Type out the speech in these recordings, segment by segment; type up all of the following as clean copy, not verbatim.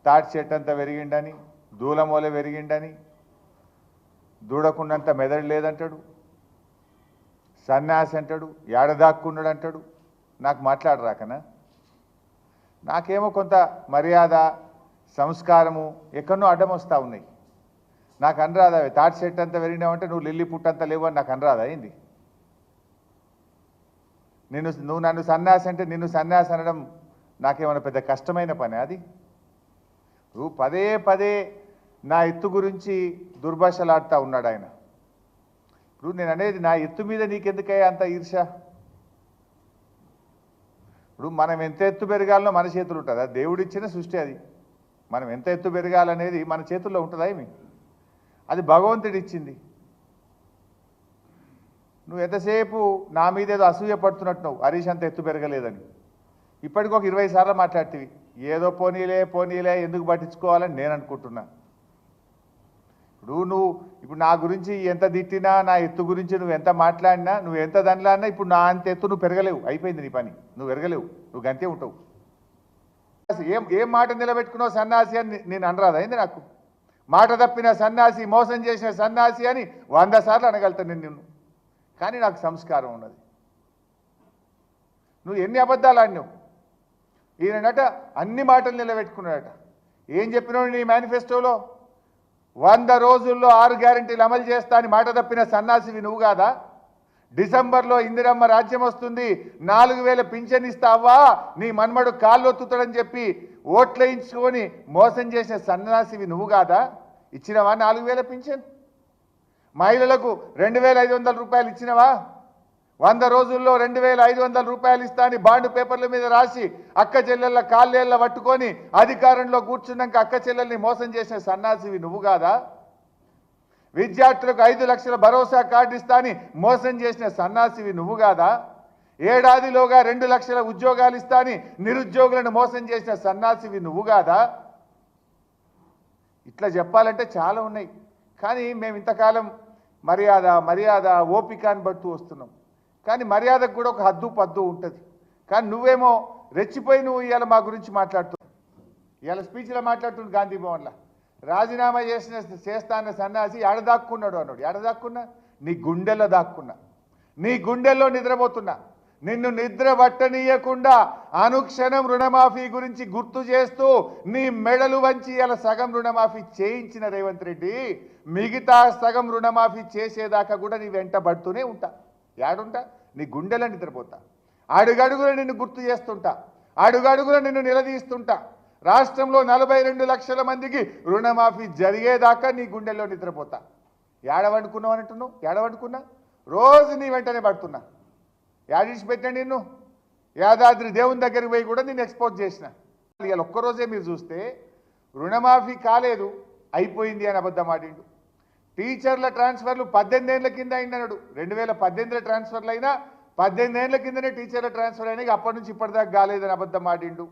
తాటి చెట్టు అంతా పెరిగిండని, దూలమూల పెరిగిండని, దూడకున్నంత మెదడు లేదంటాడు, సన్యాసి అంటాడు, ఏడదాక్కున్నాడు అంటాడు. నాకు మాట్లాడరాకనా? నాకేమో కొంత మర్యాద సంస్కారము ఎక్కడో అడ్డం వస్తూ ఉన్నాయి. నాకు అనరాదా? తాటి చెట్టు అంతా పెరిగినావంటే నువ్వు లిల్లీ పుట్టంతా లేవు అని నాకు అనరాదా? అయింది నువ్వు నన్ను సన్యాసి అంటే నిన్ను సన్యాసి అనడం నాకేమైనా పెద్ద కష్టమైన పని? అది నువ్వు పదే పదే నా ఎత్తు గురించి దుర్భాషలాడుతూ ఉన్నాడు ఆయన. ఇప్పుడు నేను అనేది నా ఎత్తు మీద నీకెందుకయ్యా అంత ఈర్ష? ఇప్పుడు మనం ఎంత ఎత్తు పెరగాలనో మన చేతులు ఉంటుంది. అది దేవుడిచ్చిన సృష్టి. అది మనం ఎంత ఎత్తు పెరగాలనేది మన చేతుల్లో ఉంటుందా? ఏమి అది భగవంతుడు ఇచ్చింది. నువ్వు ఎంతసేపు నా మీద ఏదో అసూయ పడుతున్నట్టు హరీష్ అంత ఎత్తు పెరగలేదని ఇప్పటికి ఒక 20 సార్లు మాట్లాడుతీవి. ఏదో పోనీలే ఎందుకు పట్టించుకోవాలని నేను అనుకుంటున్నా. ఇప్పుడు నా గురించి ఎంత తిట్టినా, నా ఎత్తు గురించి నువ్వు ఎంత మాట్లాడినా, నువ్వు ఎంత దానిలాడినా ఇప్పుడు నా అంత ఎత్తు నువ్వు పెరగలేవు. అయిపోయింది నీ పని. నువ్వు పెరగలేవు. నువ్వు గంతే ఉంటావు. ఏం మాట నిలబెట్టుకున్నావు సన్యాసి అని నేను అనరాదా? అయింది నాకు మాట తప్పిన సన్యాసి, మోసం చేసిన సన్యాసి అని 100 సార్లు అనగలుగుతాను నిన్ను. కానీ నాకు సంస్కారం ఉన్నది. నువ్వు ఎన్ని అబద్ధాలు ఆడినావు. ఈయనట అన్ని మాటలు నిలబెట్టుకున్నాడట. ఏం చెప్పినావు నీ మేనిఫెస్టోలో? 100 రోజుల్లో 6 గ్యారెంటీలు అమలు చేస్తా అని మాట తప్పిన సన్యాసివి నువ్వు కాదా? డిసెంబర్లో ఇందిరమ్మ రాజ్యం వస్తుంది, 4000 పింఛన్ ఇస్తావా, నీ మన్మడు కాళ్ళు ఒత్తుతాడని చెప్పి ఓట్లేయించుకొని మోసం చేసిన సన్యాసివి నువ్వు కాదా? ఇచ్చినవా 4000 పింఛన్? మహిళలకు 2500 రూపాయలు ఇచ్చినవా? 100 రోజుల్లో 2500 రూపాయలు ఇస్తా అని బాండ్ పేపర్ల మీద రాసి అక్క చెల్లెళ్ళ కాళ్ళేళ్ళ పట్టుకొని అధికారంలో కూర్చున్నాక అక్క చెల్లెల్ని మోసం చేసిన సన్యాసివి నువ్వు కాదా? విద్యార్థులకు 5 లక్షల భరోసా కార్డు ఇస్తా అని మోసం చేసిన సన్యాసివి నువ్వు కాదా? ఏడాదిలోగా 2 లక్షల ఉద్యోగాలు ఇస్తా అని నిరుద్యోగులను మోసం చేసిన సన్యాసివి నువ్వు కాదా? ఇట్లా చెప్పాలంటే చాలా ఉన్నాయి. కానీ మేము ఇంతకాలం మర్యాద ఓపికని బట్టు వస్తున్నాం. కానీ మర్యాదకు కూడా ఒక హద్దు పద్దు ఉంటుంది. కానీ నువ్వేమో రెచ్చిపోయి నువ్వు ఇవాళ మా గురించి మాట్లాడుతున్నావు. ఇవాళ స్పీచ్లో మాట్లాడుతున్నాడు గాంధీ భవన్లో. రాజీనామా చేస్తా అన్న సన్యాసి ఎడదాక్కున్నాడు అన్నాడు. ఎడదాక్కున్నా? నీ గుండెల్లో దాక్కున్నా, నీ గుండెల్లో నిద్రపోతున్నా. నిన్ను నిద్ర పట్టనీయకుండా అనుక్షణం రుణమాఫీ గురించి గుర్తు చేస్తూ నీ మెడలు వంచి ఇలా సగం రుణమాఫీ చేయించిన రేవంత్ రెడ్డి మిగతా సగం రుణమాఫీ చేసేదాకా కూడా నీ వెంట పడుతూనే ఉంటా. ఏడుంటా? నీ గుండెలో నిద్రపోతా. అడుగడుగులో నిన్ను గుర్తు చేస్తుంటా, అడుగడుగులో నిన్ను నిలదీస్తుంటా. రాష్ట్రంలో 42 లక్షల మందికి రుణమాఫీ జరిగేదాకా నీ గుండెల్లో నిద్రపోతా. ఏడవండుకున్నావు అంటున్నావు? ఏడవండుకున్నా? రోజు నీ వెంటనే పడుతున్నా. యాడిచి పెట్టండి నిన్ను. యాదాద్రి దేవుని దగ్గరికి పోయి కూడా నేను ఎక్స్పోజ్ చేసిన. ఇవాళ ఒక్కరోజే మీరు చూస్తే రుణమాఫీ కాలేదు, అయిపోయింది అని అబద్ధం ఆడిండు. టీచర్ల ట్రాన్స్ఫర్లు 18 ఏళ్ల కింద అయిందన్నాడు. 2018లో ట్రాన్స్ఫర్లు అయినా 18 ఏళ్ల కిందనే టీచర్ల ట్రాన్స్ఫర్ అయినా అప్పటి నుంచి ఇప్పటిదాకా కాలేదని అబద్ధం ఆడిండు.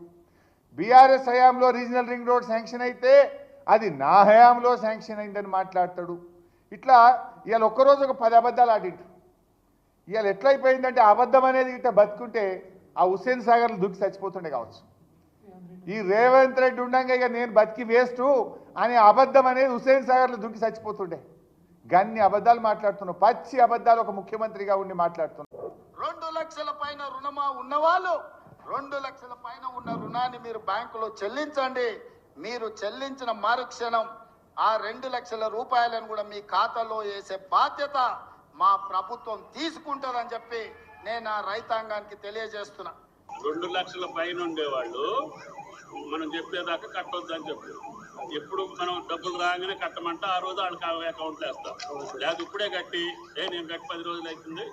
బీఆర్ఎస్ హయాంలో రీజనల్ రింగ్ రోడ్ శాంక్షన్ అయితే అది నా హయాంలో శాంక్షన్ అయిందని మాట్లాడతాడు. ఇట్లా ఇవాళ ఒక్కరోజు ఒక 10 అబద్ధాలు ఆడిండు. ఇవాళ ఎట్లయిపోయిందంటే అబద్ధం అనేది ఇట్లా బతుకుంటే ఆ హుస్సేన్ సాగర్లు దుక్కి చచ్చిపోతుండే కావచ్చు. ఈ రేవంత్ రెడ్డి ఉండగా ఇక నేను బతికి వేస్ట్ అనే అబద్ధం అనేది హుస్సేన్ సాగర్లు దుక్కి చచ్చిపోతుండే. గన్ని అబద్ధాలు మాట్లాడుతున్నావు, పచ్చి అబద్ధాలు ఒక ముఖ్యమంత్రిగా ఉండి మాట్లాడుతున్నావు. 2 లక్షల పైన రుణమా ఉన్నవాళ్ళు 2 లక్షల పైన ఉన్న రుణాన్ని మీరు బ్యాంకులో చెల్లించండి. మీరు చెల్లించిన మరుక్షణం ఆ 2 లక్షల రూపాయలను కూడా మీ ఖాతాలో వేసే బాధ్యత మా ప్రభుత్వం తీసుకుంటుందని చెప్పి నేను ఆ రైతాంగానికి తెలియజేస్తున్నా. 2 లక్షల పైన ఉండేవాళ్ళు మనం చెప్పేదాకా కట్టొద్దని చెప్పారు. ఎప్పుడు మనం డబ్బులు రాగానే కట్టమంటే ఆ రోజు వాళ్ళకి అకౌంట్లో వేస్తాం. లేదా ఇప్పుడే కట్టి నేను కట్టి 10 రోజులు అవుతుంది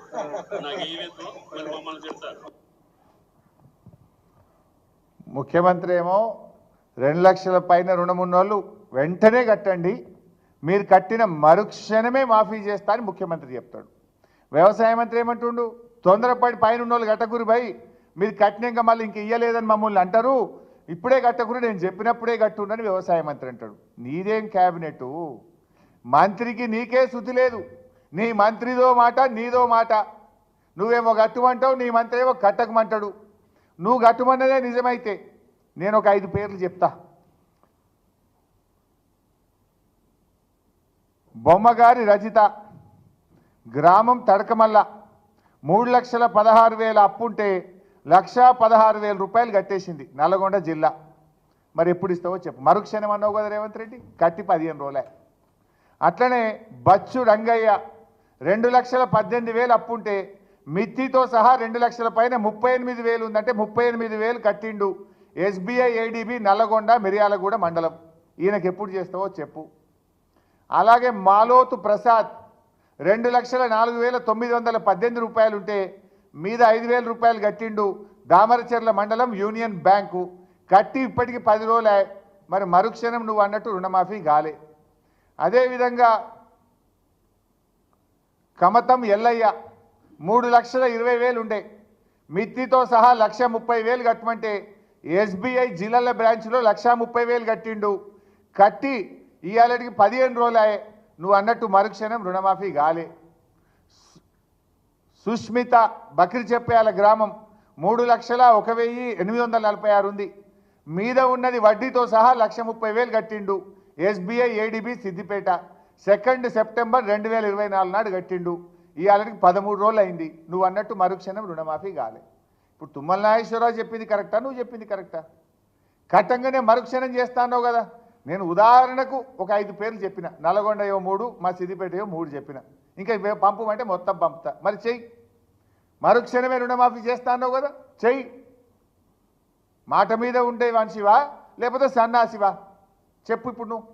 నాకు వేయలేదు మరి మమ్మల్ని చెప్తారు. ముఖ్యమంత్రి ఏమో 2 లక్షల పైన రుణం ఉన్నోళ్ళు వెంటనే కట్టండి, మీరు కట్టిన మరుక్షణమే మాఫీ చేస్తా అని ముఖ్యమంత్రి చెప్తాడు. వ్యవసాయ మంత్రి ఏమంటుండు? తొందరపడి పైన ఉన్నోళ్ళు కట్టకురు భయ్, మీరు కట్టినాక మళ్ళీ ఇంక ఇయ్యలేదని మమ్మల్ని అంటారు, ఇప్పుడే కట్టకురు, నేను చెప్పినప్పుడే కట్టుండని వ్యవసాయ మంత్రి అంటాడు. నీదేం క్యాబినెట్? మంత్రికి నీకే శుద్ధి లేదు. నీ మంత్రిదో మాట, నీదో మాట. నువ్వేమో కట్టుమంటావు, నీ మంత్రి ఏమో కట్టకమంటాడు. నువ్వు కట్టుమన్నదే నిజమైతే నేను ఒక 5 పేర్లు చెప్తా. బొమ్మగారి రజిత గ్రామం తడకమల్ల 3,16,000 అప్పుంటే 1,16,000 రూపాయలు కట్టేసింది నల్గొండ జిల్లా. మరి ఎప్పుడు ఇస్తావో చెప్పు. మరుక్షణం అన్నావు కదా రేవంత్ రెడ్డి, కట్టి 15 రోజులే. అట్లనే బచ్చు రంగయ్య 2,18,000 అప్పుంటే మిత్తితో సహా 2 లక్షల పైన 38,000 ఉందంటే 38,000 కట్టిండు. ఎస్బీఐ ఏడీబీ నల్లగొండ మిర్యాలగూడ మండలం. ఈయనకి ఎప్పుడు చేస్తావో చెప్పు. అలాగే మాలోతు ప్రసాద్ 2,04,918 రూపాయలు ఉంటే మీద 5,000 రూపాయలు కట్టిండు. దామరచెర్ల మండలం యూనియన్ బ్యాంకు కట్టి ఇప్పటికి 10 రోజులే. మరి మరుక్షణం నువ్వు అన్నట్టు రుణమాఫీ కాలే. అదేవిధంగా కమతం ఎల్లయ్య 3,20,000 ఉండే మిత్తితో సహా 1,30,000 కట్టమంటే ఎస్బీఐ జిల్లాల బ్రాంచ్లో 1,30,000 కట్టిండు. కట్టి ఇవాళకి 15 రోజులే. నువ్వు అన్నట్టు మరుక్షణం రుణమాఫీ కాలే. సుష్మిత బక్రి చెప్పేయాల గ్రామం 3,01,846 ఉంది. మీద ఉన్నది వడ్డీతో సహా 1,30,000 కట్టిండు. ఎస్బీఐ ఏడీబీ సిద్దిపేట 2 సెప్టెంబర్ 2024 నాడు కట్టిండు. ఇవాళకి 13 రోజులు అయింది. నువ్వు అన్నట్టు మరుక్షణం రుణమాఫీ కాలే. ఇప్పుడు తుమ్మల నాగేశ్వరరావు చెప్పింది కరెక్టా, నువ్వు చెప్పింది కరెక్టా? కట్టంగానే మరుక్షణం చేస్తానో కదా. నేను ఉదాహరణకు ఒక 5 పేర్లు చెప్పిన. నల్గొండ 3, మా సిద్దిపేట 3 చెప్పిన. ఇంకా పంపమంటే మొత్తం పంపుతా. మరి చెయ్యి. మరుక్షణమే రుణమాఫీ చేస్తానో కదా, చెయ్యి. మాట మీద ఉండే మనిషివా లేకపోతే సన్నాసివా చెప్పు. ఇప్పుడు నువ్వు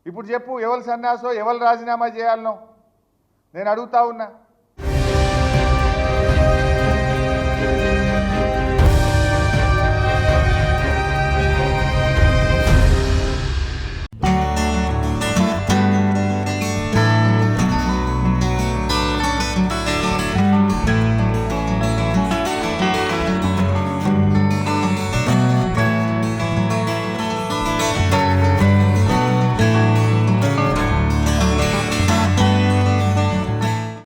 ఇప్పుడు చెప్పు, ఎవరు సన్నాసో ఎవరు రాజీనామా చేయాలనో నేను అడుగుతా ఉన్నా.